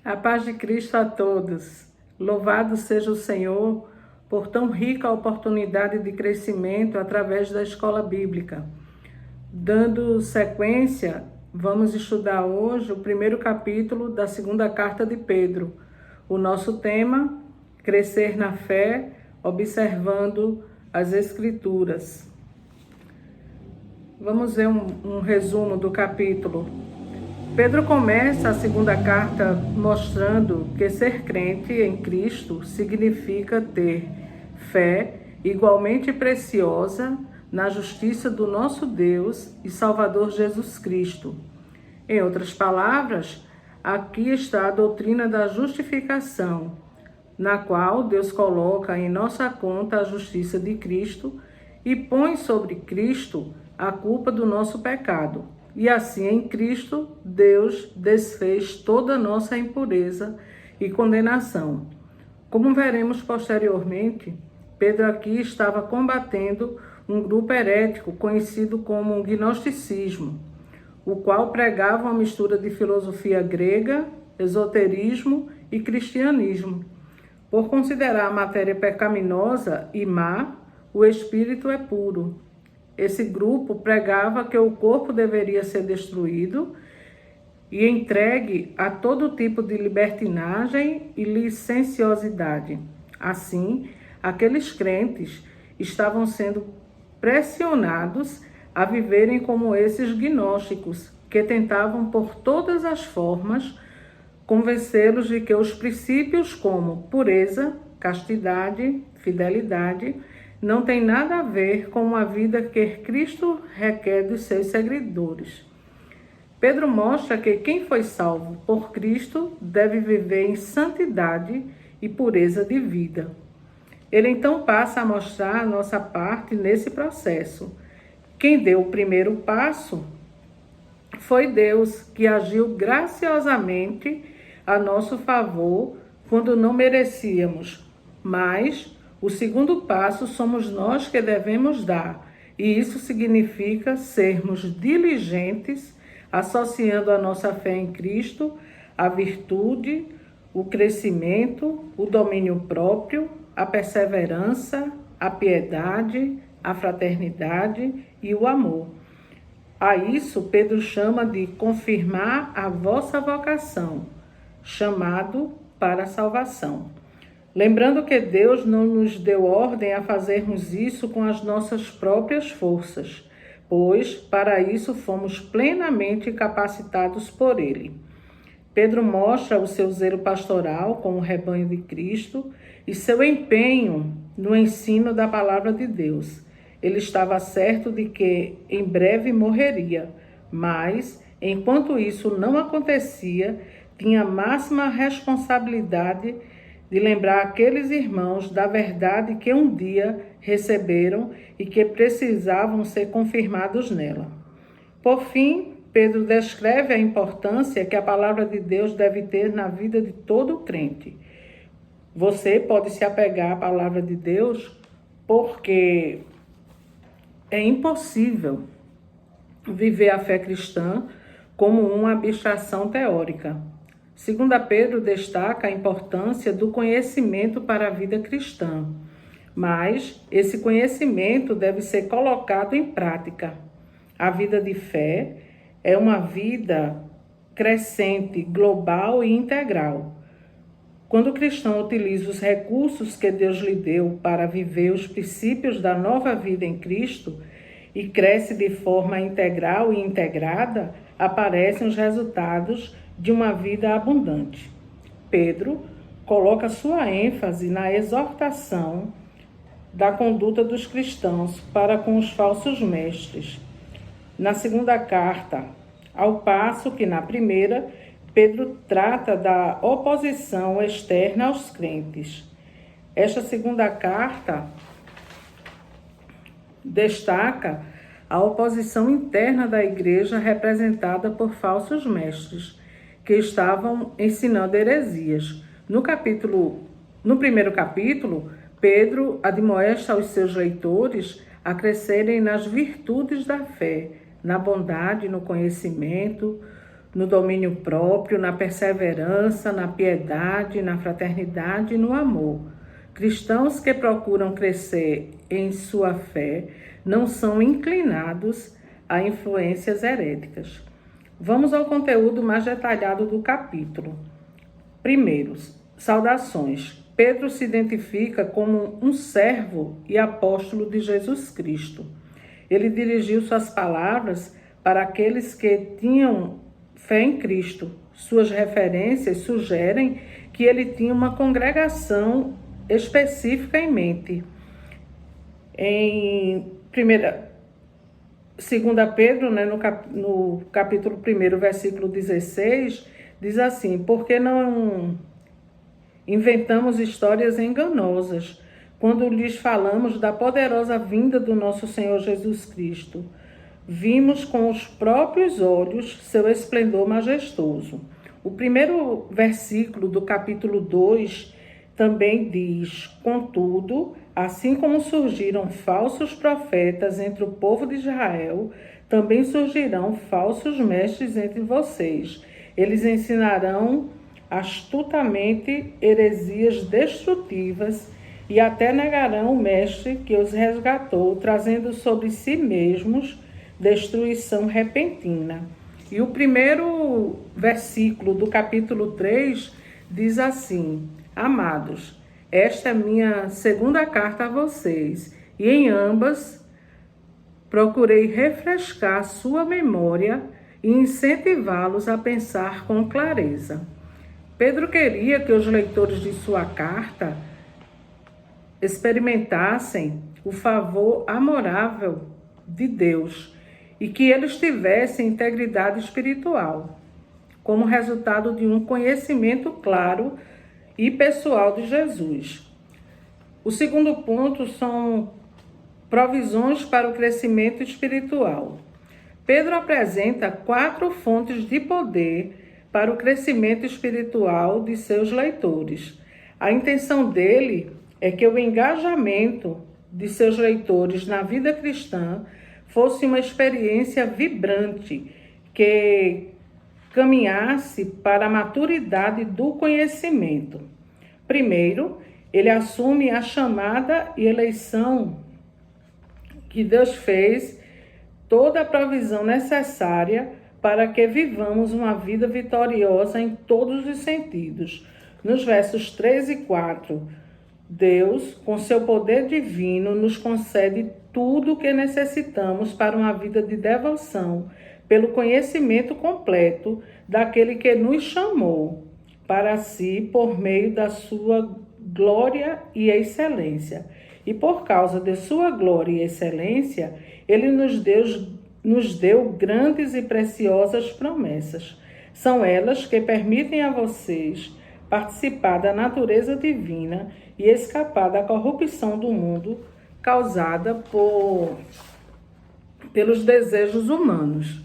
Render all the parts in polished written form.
A paz de Cristo a todos. Louvado seja o Senhor por tão rica oportunidade de crescimento através da escola bíblica. Dando sequência, vamos estudar hoje o primeiro capítulo da segunda carta de Pedro. O nosso tema, crescer na fé, observando as Escrituras. Vamos ver um resumo do capítulo. Pedro começa a segunda carta mostrando que ser crente em Cristo significa ter fé igualmente preciosa na justiça do nosso Deus e Salvador Jesus Cristo. Em outras palavras, aqui está a doutrina da justificação, na qual Deus coloca em nossa conta a justiça de Cristo e põe sobre Cristo a culpa do nosso pecado. E assim, em Cristo, Deus desfez toda a nossa impureza e condenação. Como veremos posteriormente, Pedro aqui estava combatendo um grupo herético conhecido como gnosticismo, o qual pregava uma mistura de filosofia grega, esoterismo e cristianismo. Por considerar a matéria pecaminosa e má, o espírito é puro. Esse grupo pregava que o corpo deveria ser destruído e entregue a todo tipo de libertinagem e licenciosidade. Assim, aqueles crentes estavam sendo pressionados a viverem como esses gnósticos, que tentavam por todas as formas convencê-los de que os princípios como pureza, castidade, fidelidade não tem nada a ver com a vida que Cristo requer dos seus seguidores. Pedro mostra que quem foi salvo por Cristo deve viver em santidade e pureza de vida. Ele então passa a mostrar a nossa parte nesse processo. Quem deu o primeiro passo foi Deus, que agiu graciosamente a nosso favor quando não merecíamos, mas o segundo passo somos nós que devemos dar, e isso significa sermos diligentes, associando a nossa fé em Cristo, a virtude, o crescimento, o domínio próprio, a perseverança, a piedade, a fraternidade e o amor. A isso Pedro chama de confirmar a vossa vocação, chamado para a salvação. Lembrando que Deus não nos deu ordem a fazermos isso com as nossas próprias forças, pois para isso fomos plenamente capacitados por Ele. Pedro mostra o seu zelo pastoral com o rebanho de Cristo e seu empenho no ensino da palavra de Deus. Ele estava certo de que em breve morreria, mas, enquanto isso não acontecia, tinha a máxima responsabilidade de lembrar aqueles irmãos da verdade que um dia receberam e que precisavam ser confirmados nela. Por fim, Pedro descreve a importância que a palavra de Deus deve ter na vida de todo crente. Você pode se apegar à palavra de Deus porque é impossível viver a fé cristã como uma abstração teórica. Segundo Pedro destaca a importância do conhecimento para a vida cristã, mas esse conhecimento deve ser colocado em prática. A vida de fé é uma vida crescente, global e integral. Quando o cristão utiliza os recursos que Deus lhe deu para viver os princípios da nova vida em Cristo e cresce de forma integral e integrada, aparecem os resultados de uma vida abundante. Pedro coloca sua ênfase na exortação da conduta dos cristãos para com os falsos mestres. Na segunda carta, ao passo que na primeira, Pedro trata da oposição externa aos crentes. Esta segunda carta destaca a oposição interna da igreja representada por falsos mestres, que estavam ensinando heresias. No primeiro capítulo, Pedro admoesta aos seus leitores a crescerem nas virtudes da fé, na bondade, no conhecimento, no domínio próprio, na perseverança, na piedade, na fraternidade e no amor. Cristãos que procuram crescer em sua fé não são inclinados a influências heréticas. Vamos ao conteúdo mais detalhado do capítulo. Primeiro, saudações. Pedro se identifica como um servo e apóstolo de Jesus Cristo. Ele dirigiu suas palavras para aqueles que tinham fé em Cristo. Suas referências sugerem que ele tinha uma congregação específica em mente. Em 2 Pedro, no capítulo 1, versículo 16, diz assim: porque não inventamos histórias enganosas quando lhes falamos da poderosa vinda do nosso Senhor Jesus Cristo. Vimos com os próprios olhos seu esplendor majestoso. O primeiro versículo do capítulo 2 também diz: contudo, assim como surgiram falsos profetas entre o povo de Israel, também surgirão falsos mestres entre vocês. Eles ensinarão astutamente heresias destrutivas e até negarão o mestre que os resgatou, trazendo sobre si mesmos destruição repentina. E o primeiro versículo do capítulo 3 diz assim: amados, esta é minha segunda carta a vocês, e em ambas procurei refrescar sua memória e incentivá-los a pensar com clareza. Pedro queria que os leitores de sua carta experimentassem o favor amorável de Deus e que eles tivessem integridade espiritual, como resultado de um conhecimento claro e pessoal de Jesus. O segundo ponto são provisões para o crescimento espiritual. Pedro apresenta 4 fontes de poder para o crescimento espiritual de seus leitores. A intenção dele é que o engajamento de seus leitores na vida cristã fosse uma experiência vibrante, que caminhasse para a maturidade do conhecimento. Primeiro, ele assume a chamada e eleição que Deus fez, toda a provisão necessária para que vivamos uma vida vitoriosa em todos os sentidos. Nos versos 3 e 4, Deus, com seu poder divino, nos concede tudo o que necessitamos para uma vida de devoção, pelo conhecimento completo daquele que nos chamou para si por meio da sua glória e excelência. E por causa de sua glória e excelência, ele nos deu grandes e preciosas promessas. São elas que permitem a vocês participar da natureza divina e escapar da corrupção do mundo causada pelos desejos humanos.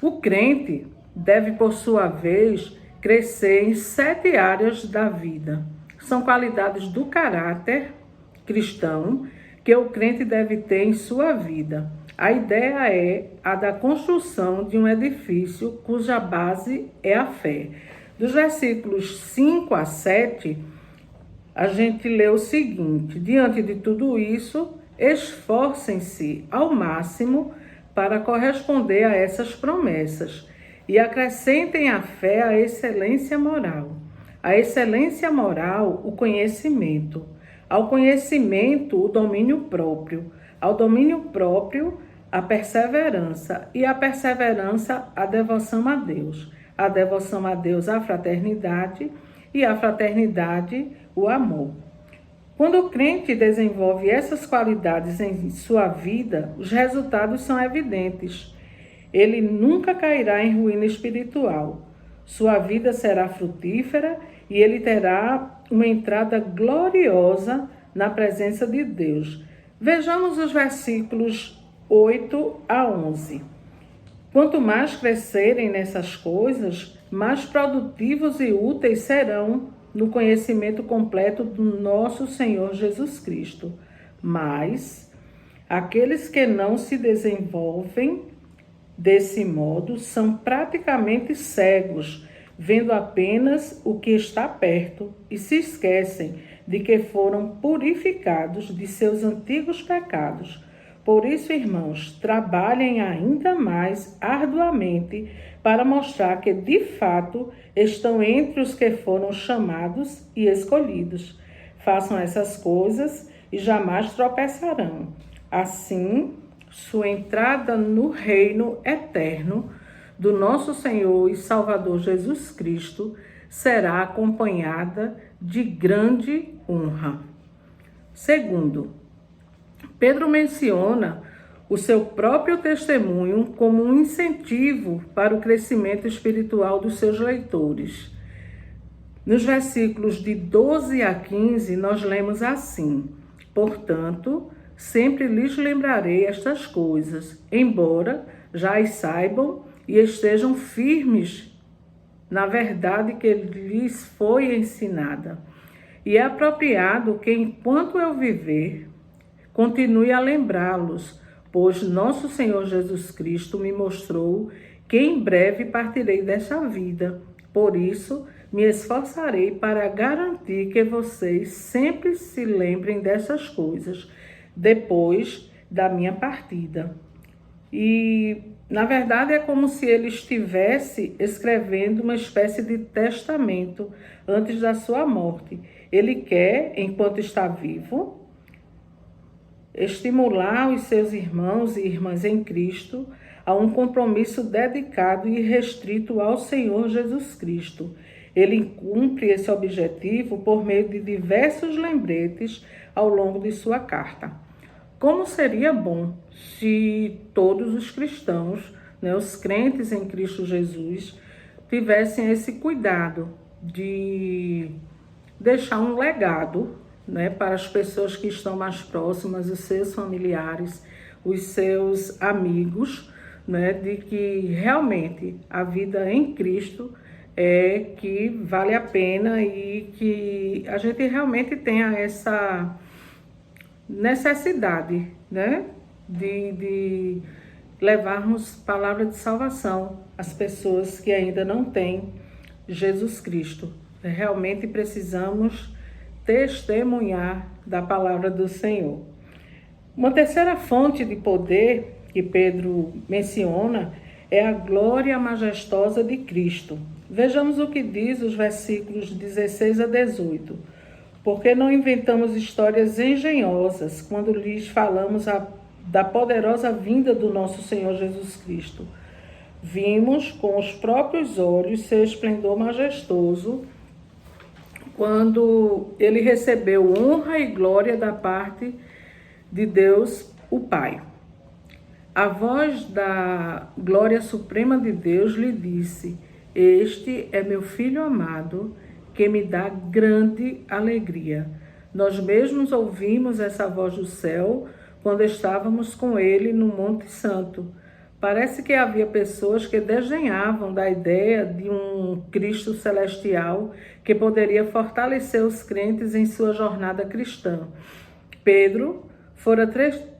O crente deve, por sua vez, crescer em 7 áreas da vida. São qualidades do caráter cristão que o crente deve ter em sua vida. A ideia é a da construção de um edifício cuja base é a fé. Dos versículos 5 a 7, a gente lê o seguinte: diante de tudo isso, esforcem-se ao máximo para corresponder a essas promessas e acrescentem à fé a excelência moral. A excelência moral, o conhecimento. Ao conhecimento, o domínio próprio. Ao domínio próprio, a perseverança. E a perseverança, a devoção a Deus. A devoção a Deus, a fraternidade. E a fraternidade, o amor. Quando o crente desenvolve essas qualidades em sua vida, os resultados são evidentes. Ele nunca cairá em ruína espiritual. Sua vida será frutífera e ele terá uma entrada gloriosa na presença de Deus. Vejamos os versículos 8 a 11. Quanto mais crescerem nessas coisas, mais produtivos e úteis serão no conhecimento completo do nosso Senhor Jesus Cristo. Mas aqueles que não se desenvolvem Desse modo, são praticamente cegos, vendo apenas o que está perto e se esquecem de que foram purificados de seus antigos pecados. Por isso, irmãos, trabalhem ainda mais arduamente para mostrar que, de fato, estão entre os que foram chamados e escolhidos. Façam essas coisas e jamais tropeçarão. Assim, sua entrada no reino eterno do nosso Senhor e Salvador Jesus Cristo será acompanhada de grande honra. Segundo, Pedro menciona o seu próprio testemunho como um incentivo para o crescimento espiritual dos seus leitores. Nos versículos de 12 a 15, nós lemos assim: portanto, sempre lhes lembrarei estas coisas, embora já as saibam e estejam firmes na verdade que lhes foi ensinada. E é apropriado que, enquanto eu viver, continue a lembrá-los, pois nosso Senhor Jesus Cristo me mostrou que em breve partirei desta vida. Por isso, me esforçarei para garantir que vocês sempre se lembrem dessas coisas, depois da minha partida. E, na verdade, é como se ele estivesse escrevendo uma espécie de testamento antes da sua morte. Ele quer, enquanto está vivo, estimular os seus irmãos e irmãs em Cristo a um compromisso dedicado e restrito ao Senhor Jesus Cristo. Ele cumpre esse objetivo por meio de diversos lembretes ao longo de sua carta. Como seria bom se todos os cristãos, os crentes em Cristo Jesus, tivessem esse cuidado de deixar um legado, para as pessoas que estão mais próximas, os seus familiares, os seus amigos, de que realmente a vida em Cristo é que vale a pena e que a gente realmente tenha essa necessidade, de levarmos palavra de salvação às pessoas que ainda não têm Jesus Cristo. Realmente precisamos testemunhar da palavra do Senhor. Uma terceira fonte de poder que Pedro menciona é a glória majestosa de Cristo. Vejamos o que diz os versículos 16 a 18. Porque não inventamos histórias engenhosas quando lhes falamos da poderosa vinda do nosso Senhor Jesus Cristo. Vimos com os próprios olhos seu esplendor majestoso quando ele recebeu honra e glória da parte de Deus, o Pai. A voz da glória suprema de Deus lhe disse: este é meu Filho amado, que me dá grande alegria. Nós mesmos ouvimos essa voz do céu quando estávamos com ele no Monte Santo. Parece que havia pessoas que desdenhavam da ideia de um Cristo celestial que poderia fortalecer os crentes em sua jornada cristã. Pedro fora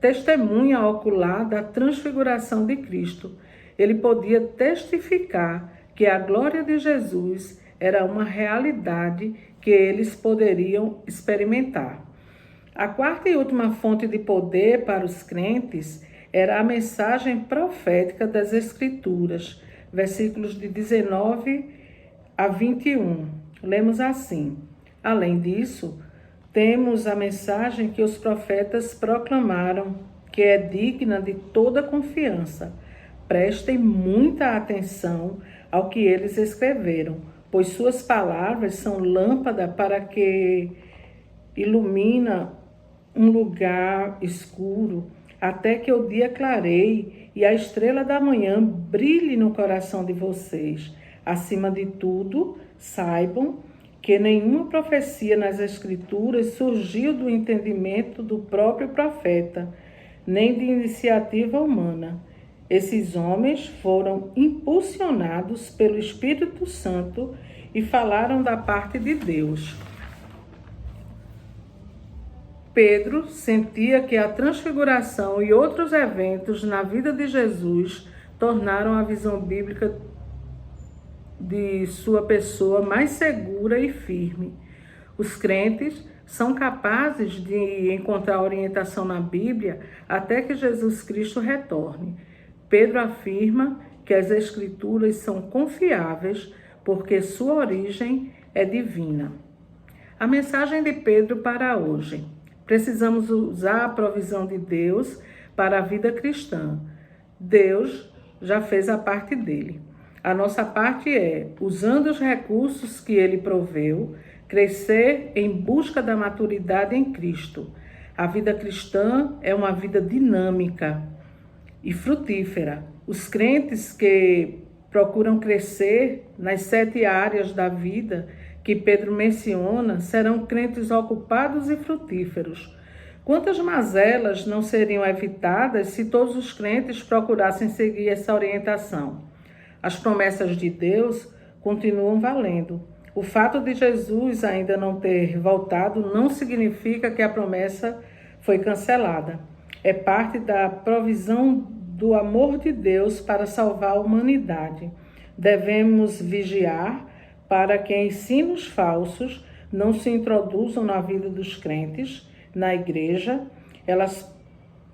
testemunha ocular da transfiguração de Cristo. Ele podia testificar que a glória de Jesus era uma realidade que eles poderiam experimentar. A quarta e última fonte de poder para os crentes era a mensagem profética das Escrituras, versículos de 19 a 21. Lemos assim: além disso, temos a mensagem que os profetas proclamaram, que é digna de toda confiança. Prestem muita atenção ao que eles escreveram, pois suas palavras são lâmpada para que ilumina um lugar escuro, até que o dia clareie e a estrela da manhã brilhe no coração de vocês. Acima de tudo, saibam que nenhuma profecia nas Escrituras surgiu do entendimento do próprio profeta, nem de iniciativa humana. Esses homens foram impulsionados pelo Espírito Santo e falaram da parte de Deus. Pedro sentia que a transfiguração e outros eventos na vida de Jesus tornaram a visão bíblica de sua pessoa mais segura e firme. Os crentes são capazes de encontrar orientação na Bíblia até que Jesus Cristo retorne. Pedro afirma que as Escrituras são confiáveis porque sua origem é divina. A mensagem de Pedro para hoje. Precisamos usar a provisão de Deus para a vida cristã. Deus já fez a parte dele. A nossa parte é, usando os recursos que ele proveu, crescer em busca da maturidade em Cristo. A vida cristã é uma vida dinâmica e frutífera. Os crentes que procuram crescer nas 7 áreas da vida que Pedro menciona serão crentes ocupados e frutíferos. Quantas mazelas não seriam evitadas se todos os crentes procurassem seguir essa orientação? As promessas de Deus continuam valendo. O fato de Jesus ainda não ter voltado não significa que a promessa foi cancelada. É parte da provisão do amor de Deus para salvar a humanidade. Devemos vigiar para que ensinos falsos não se introduzam na vida dos crentes, na igreja. Elas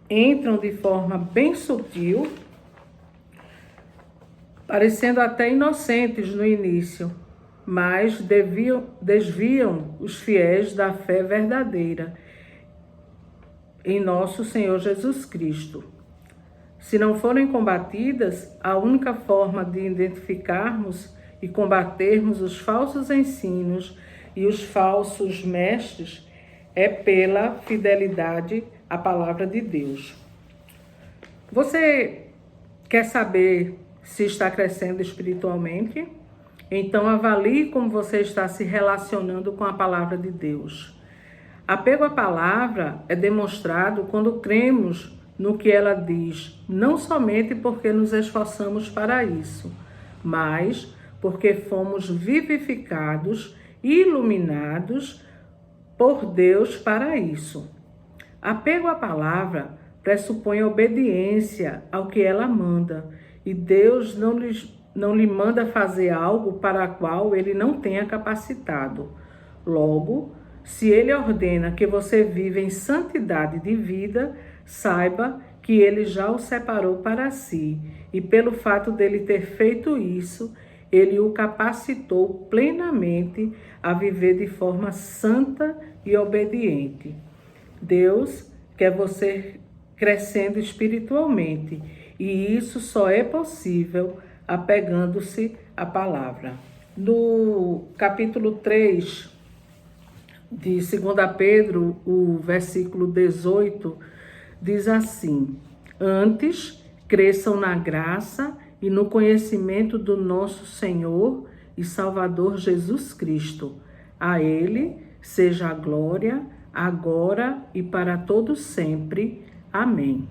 entram de forma bem sutil, parecendo até inocentes no início, mas desviam os fiéis da fé verdadeira em nosso Senhor Jesus Cristo. Se não forem combatidas, a única forma de identificarmos e combatermos os falsos ensinos e os falsos mestres é pela fidelidade à palavra de Deus. Você quer saber se está crescendo espiritualmente? Então avalie como você está se relacionando com a palavra de Deus. Apego à palavra é demonstrado quando cremos no que ela diz, não somente porque nos esforçamos para isso, mas porque fomos vivificados e iluminados por Deus para isso. Apego à palavra pressupõe obediência ao que ela manda, e Deus não lhe manda fazer algo para o qual ele não tenha capacitado. Logo, se ele ordena que você viva em santidade de vida, saiba que ele já o separou para si, e pelo fato dele ter feito isso, ele o capacitou plenamente a viver de forma santa e obediente. Deus quer você crescendo espiritualmente, e isso só é possível apegando-se à palavra. No capítulo 3 de 2 Pedro, o versículo 18, diz assim: antes cresçam na graça e no conhecimento do nosso Senhor e Salvador Jesus Cristo. A Ele seja a glória, agora e para todo sempre. Amém.